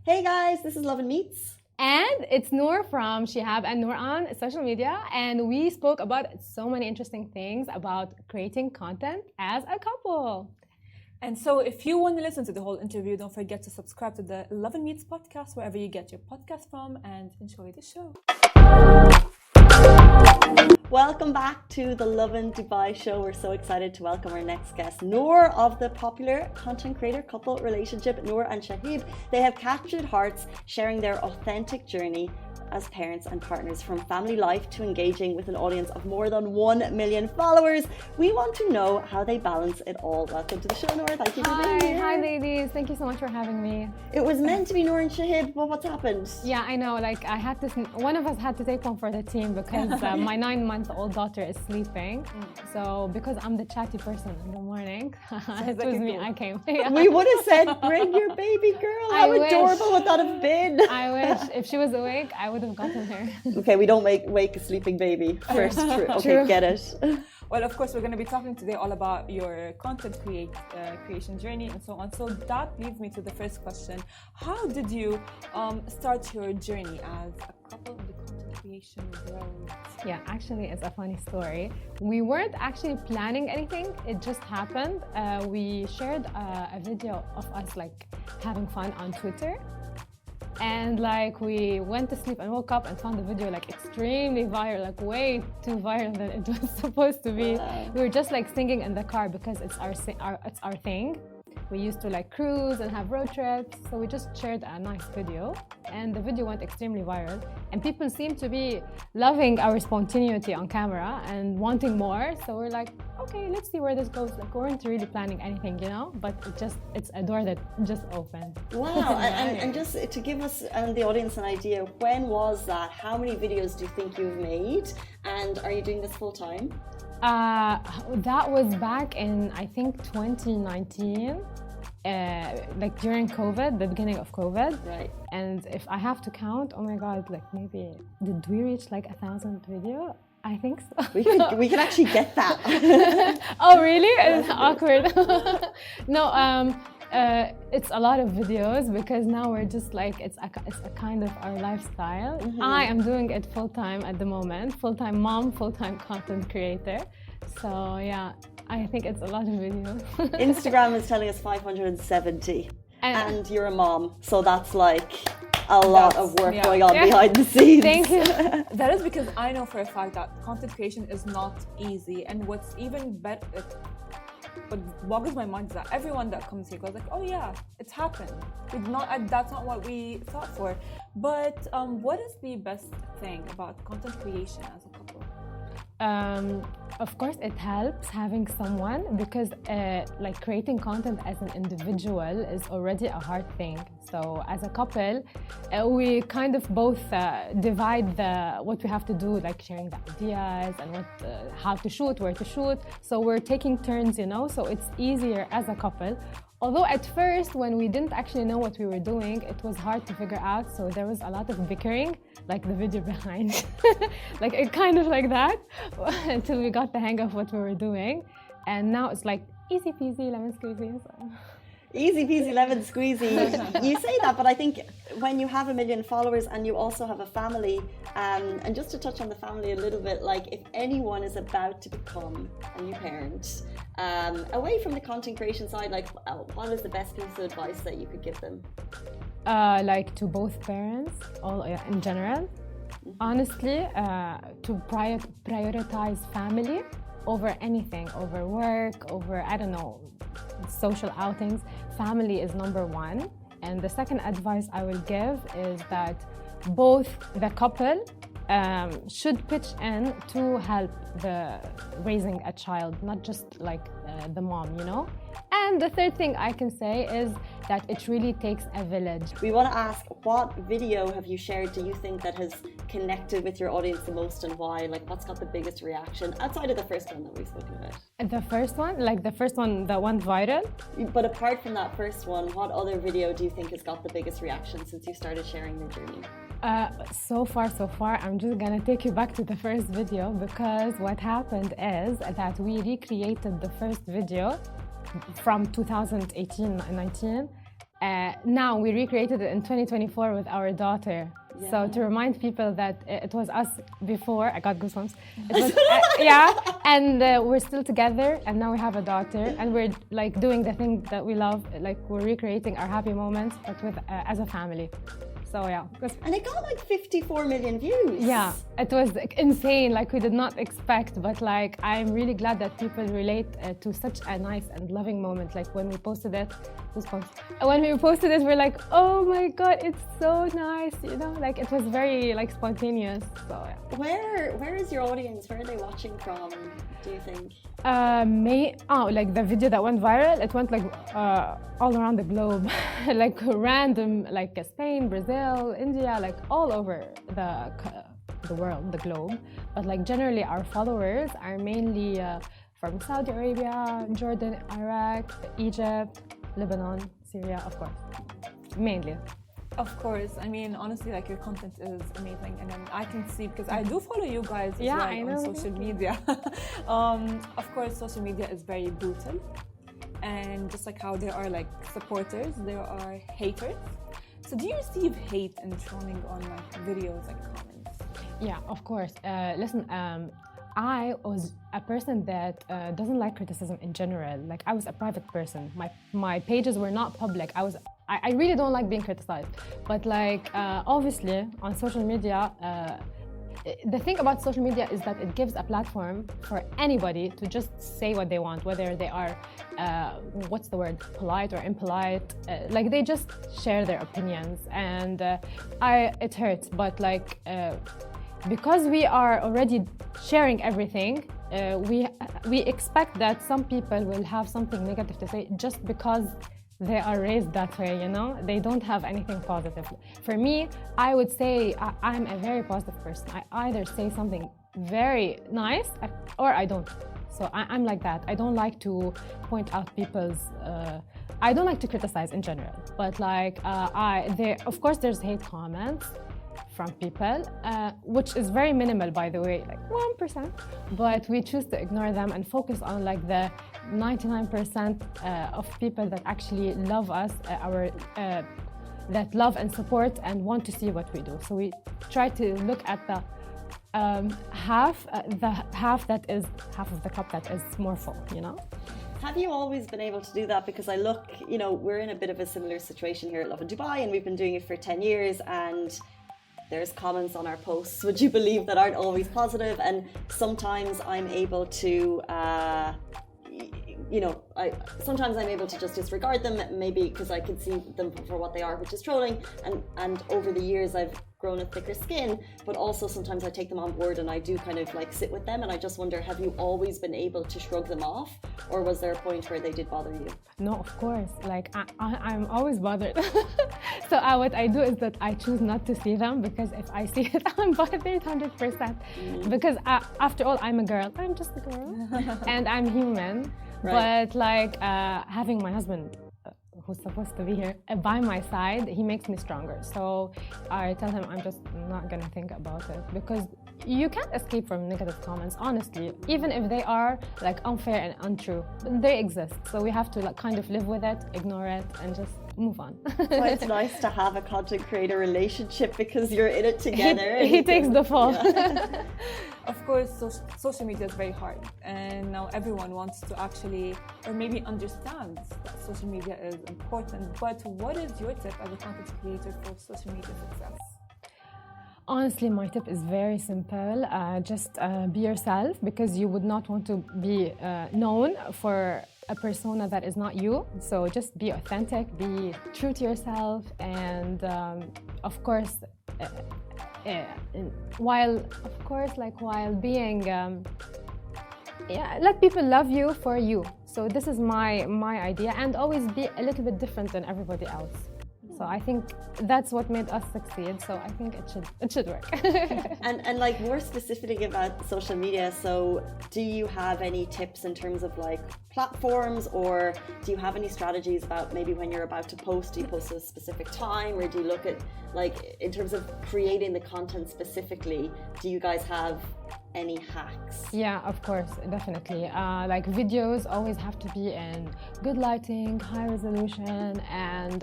Hey guys, this is Lovin Meets. And it's Nour from Shihab and Nour on social media. And we spoke about so many interesting things about creating content as a couple. And so if you want to listen to the whole interview, don't forget to subscribe to the Lovin Meets podcast, wherever you get your podcast from, and enjoy the show. Welcome back to the Lovin Dubai show. We're so excited to welcome our next guest, Nour of the popular content creator couple relationship, Nour and Shahib. They have captured hearts, sharing their authentic journey as parents and partners, from family life to engaging with an audience of more than 1 million followers. We want to know how they balance it all. Welcome to the show, Nour. Thank you for being here. Hi, ladies. Thank you so much for having me. It was meant to be Nour and Shahib, but what's happened? Yeah, I know. Like, one of us had to take one for the team because my 9-month-old daughter is sleeping. So, because I'm the chatty person in the morning, it was me. I came. Yeah. We would have said, bring your baby girl. How adorable would that have been? I wish. If she was awake, I would have gotten her. Okay, we don't wake a sleeping baby first. Okay, True. Get it. Well, of course, we're going to be talking today all about your content creation journey and so on. So that leads me to the first question. How did you start your journey as a couple in the content creation world? Yeah, actually, it's a funny story. We weren't actually planning anything. It just happened. We shared a video of us like having fun on Twitter. And like we went to sleep and woke up and found the video like extremely viral, like way too viral than it was supposed to be. Wow. We were just like singing in the car because it's our thing. We used to like cruise and have road trips, so we just shared a nice video, and the video went extremely viral. And people seem to be loving our spontaneity on camera and wanting more. So we're like, okay, let's see where this goes. Like, we weren't really planning anything, you know, but it's a door that just opened. Wow, and just to give us and the audience an idea, when was that? How many videos do you think you've made? And are you doing this full time? That was back in, I think, 2019, like during COVID, the beginning of COVID. Right. And if I have to count, oh my God, like maybe, did we reach like 1,000 video? I think so. We can actually get that. Oh, really? It's awkward. No, it's a lot of videos because now we're just like, it's a kind of our lifestyle. Mm-hmm. I am doing it full-time at the moment, full-time mom, full-time content creator. So yeah, I think it's a lot of videos. Instagram is telling us 570 and you're a mom, so that's like a lot of work going on behind the scenes. Thank you. That is because I know for a fact that content creation is not easy, and what's even better, what boggles my mind is that everyone that comes here goes like, oh yeah, it's happened. That's not what we thought for. But what is the best thing about content creation as a couple? Of course, it helps having someone because like creating content as an individual is already a hard thing. So as a couple, we kind of both divide what we have to do, like sharing the ideas and how to shoot, where to shoot. So we're taking turns, you know, so it's easier as a couple. Although at first, when we didn't actually know what we were doing, it was hard to figure out. So there was a lot of bickering, like the video behind, like it kind of like that, until we got the hang of what we were doing. And now it's like easy peasy, lemon squeezy. So. Easy peasy lemon squeezy. You say that, but I think when you have 1 million followers and you also have a family, and just to touch on the family a little bit, like if anyone is about to become a new parent, away from the content creation side, like what is the best piece of advice that you could give them? Like to both parents, all in general, honestly, to prioritize family over anything, over work, over, I don't know, social outings. Family is number one. And the second advice I will give is that both the couple should pitch in to help the raising a child, not just like the mom, you know. And the third thing I can say is that it really takes a village. We want to ask, what video have you shared do you think that has connected with your audience the most, and why? Like, what's got the biggest reaction outside of the first one that we've spoken about? The first one, like the first one that went viral. But apart from that first one, what other video do you think has got the biggest reaction since you started sharing your journey? So far, I'm just gonna take you back to the first video, because what happened is that we recreated the first video from 2018-19. Now we recreated it in 2024 with our daughter. Yeah. So to remind people that it was us before, I got goosebumps. It was, and we're still together, and now we have a daughter, and we're like doing the thing that we love, like we're recreating our happy moments, but with as a family. So yeah, and it got like 54 million views. Yeah, it was insane. Like we did not expect, but like I'm really glad that people relate to such a nice and loving moment. Like when we posted it, we're like, oh my god, it's so nice, you know. Like it was very like spontaneous. So yeah. Where is your audience? Where are they watching from? Do you think? Like the video that went viral, it went like all around the globe, like random, like Spain, Brazil, India, like all over the world, the globe. But like generally, our followers are mainly from Saudi Arabia, Jordan, Iraq, Egypt, Lebanon, Syria, of course, mainly. Of course. I mean, honestly, like your content is amazing, and then I can see because I do follow you guys as well on social media. Of course, social media is very brutal, and just like how there are like supporters, there are haters. So, do you receive hate and trolling on like videos, like comments? Yeah, of course. Listen, I was a person that doesn't like criticism in general. Like I was a private person. My pages were not public. I really don't like being criticized. But like obviously on social media, the thing about social media is that it gives a platform for anybody to just say what they want, whether they are, polite or impolite. Like they just share their opinions, and it hurts. But like because we are already sharing everything, we expect that some people will have something negative to say just because they are raised that way, you know? They don't have anything positive. For me, I would say I'm a very positive person. I either say something very nice or I don't. So I'm like that. I don't like to point out people's... I don't like to criticize in general. But like, of course there's hate comments from people, which is very minimal, by the way, like 1%. But we choose to ignore them and focus on like the 99% of people that actually love us, that love and support and want to see what we do. So we try to look at the half of the cup that is more full, you know? Have you always been able to do that? Because I look, you know, we're in a bit of a similar situation here at Lovin Dubai, and we've been doing it for 10 years, and there's comments on our posts, would you believe, that aren't always positive, and sometimes I'm able to sometimes I'm able to just disregard them, maybe because I can see them for what they are, which is trolling, and over the years I've grown a thicker skin, but also sometimes I take them on board and I do kind of like sit with them, and I just wonder, have you always been able to shrug them off, or was there a point where they did bother you? No, of course, like I'm always bothered. So what I do is that I choose not to see them, because if I see it, I'm bothered 100%. Because after all, I'm a girl. I'm just a girl, and I'm human. Right. But like having my husband, who's supposed to be here by my side, he makes me stronger. So I tell him I'm just not gonna think about it, because you can't escape from negative comments, honestly, even if they are like unfair and untrue. They exist, so we have to like kind of live with it, ignore it, and just move on. Well, it's nice to have a content creator relationship, because you're in it together. He takes the fall. Yeah. Of course, social media is very hard, and now everyone wants to actually, or maybe understands that social media is important. But what is your tip as a content creator for social media success? Honestly, my tip is very simple. Just be yourself, because you would not want to be known for a persona that is not you. So just be authentic, be true to yourself, and of course, while being, let people love you for you. So this is my idea, and always be a little bit different than everybody else. So I think that's what made us succeed. So I think it should work. and like more specifically about social media, so do you have any tips in terms of like platforms, or do you have any strategies about maybe when you're about to post, do you post at a specific time, or do you look at like in terms of creating the content specifically, do you guys have any hacks? Yeah, of course, definitely. Like videos always have to be in good lighting, high resolution, and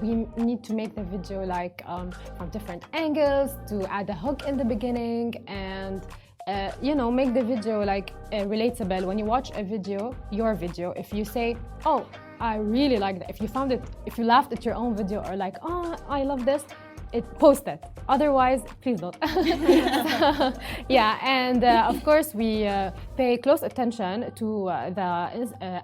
we need to make the video like from different angles to add a hook in the beginning and you know, make the video like relatable. When you watch a video, your video, if you say, oh, I really like that, if you found it, if you laughed at your own video or like, oh, I love this, post it. Otherwise, please don't. Yeah, and of course, we pay close attention to the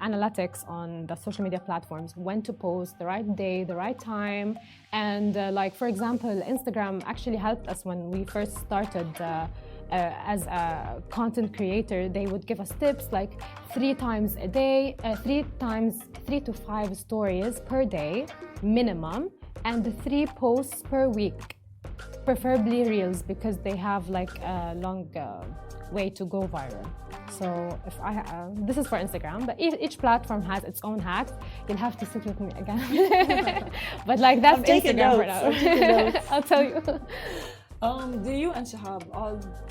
analytics on the social media platforms, when to post, the right day, the right time. And like, for example, Instagram actually helped us when we first started as a content creator. They would give us tips like 3 times a day, 3 to 5 stories per day minimum, and 3 posts per week, preferably reels, because they have like a long way to go viral. So if this is for Instagram, but each platform has its own hacks. You'll have to sit with me again. But like, that's Instagram for now. I'll tell you. Do you and Shahab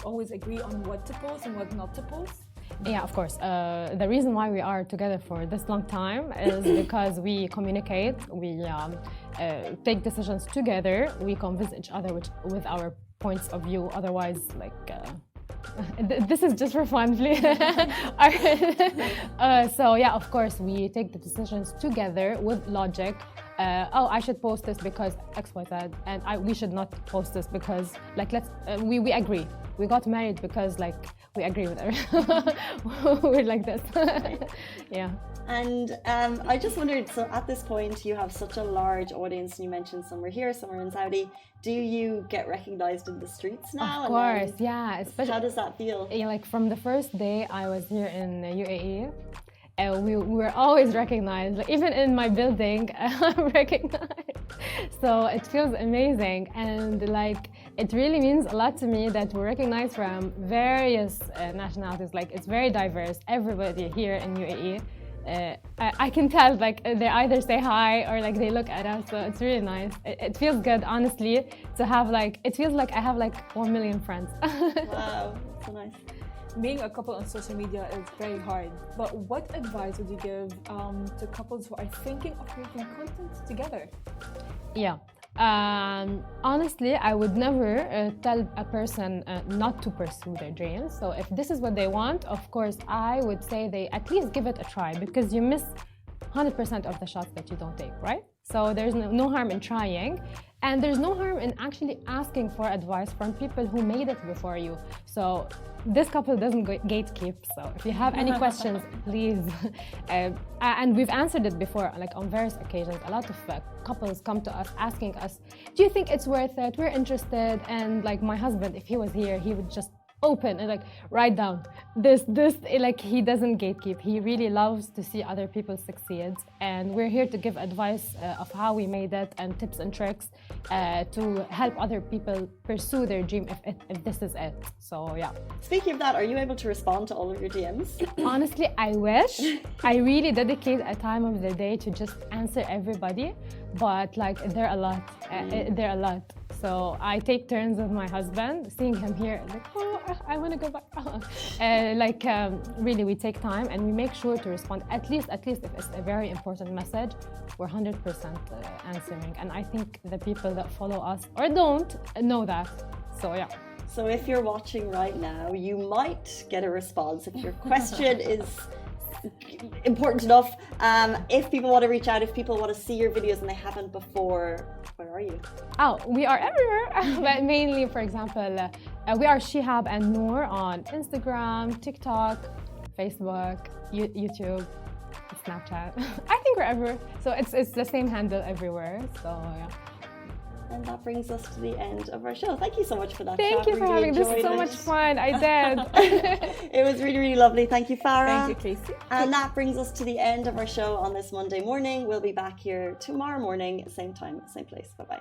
always agree on what to post and what not to post? Yeah, of course. The reason why we are together for this long time is because we communicate, we take decisions together, we convince each other with our points of view. Otherwise, like, this is just for fun, please. So yeah, of course, we take the decisions together with logic. Oh, I should post this because X, Y, Z, and we should not post this because, like, we agree. We got married because, like, we agree with everything. We're like this. Yeah. And I just wondered, so at this point, you have such a large audience. You mentioned some are here, some are in Saudi. Do you get recognized in the streets now? Of course, yeah. Especially, how does that feel? Yeah, like from the first day I was here in UAE, we were always recognized. Like, even in my building, I'm recognized. So it feels amazing, and like, it really means a lot to me that we're recognized from various nationalities. Like, it's very diverse. Everybody here in UAE, I can tell, like, they either say hi or like they look at us. So it's really nice. It feels good, honestly, to have like, it feels like I have like 1 million friends. Wow, that's so nice. Being a couple on social media is very hard, but what advice would you give to couples who are thinking of creating content together? Yeah. Honestly, I would never tell a person not to pursue their dreams. So if this is what they want, of course, I would say they at least give it a try, because you miss 100% of the shots that you don't take, right? So there's no harm in trying, and there's no harm in actually asking for advice from people who made it before you. So this couple doesn't gatekeep. So if you have any questions, please. And we've answered it before, like on various occasions. A lot of couples come to us asking us, do you think it's worth it? We're interested. And like, my husband, if he was here, he would just open and like write down this, like, he doesn't gatekeep. He really loves to see other people succeed, and we're here to give advice of how we made it and tips and tricks to help other people pursue their dream if this is it. So yeah. Speaking of that, are you able to respond to all of your DMs? Honestly, I wish. I really dedicate a time of the day to just answer everybody, but like, they're a lot. They're a lot. So I take turns with my husband, seeing him here, like, oh, I want to go back. Really, we take time and we make sure to respond. At least if it's a very important message, we're 100% answering. And I think the people that follow us or don't know that. So yeah. So if you're watching right now, you might get a response if your question is important enough. If people want to reach out, if people want to see your videos and they haven't before, where are you? Oh, we are everywhere. But mainly, for example, we are Shihab and Nour on Instagram, TikTok, Facebook, YouTube, Snapchat. I think we're everywhere. So it's the same handle everywhere. So yeah. And that brings us to the end of our show. Thank you so much for that. Thank you for having this. Was so much fun. I did. It was really, really lovely. Thank you, Farah. Thank you, Casey. And that brings us to the end of our show on this Monday morning. We'll be back here tomorrow morning, same time, same place. Bye-bye.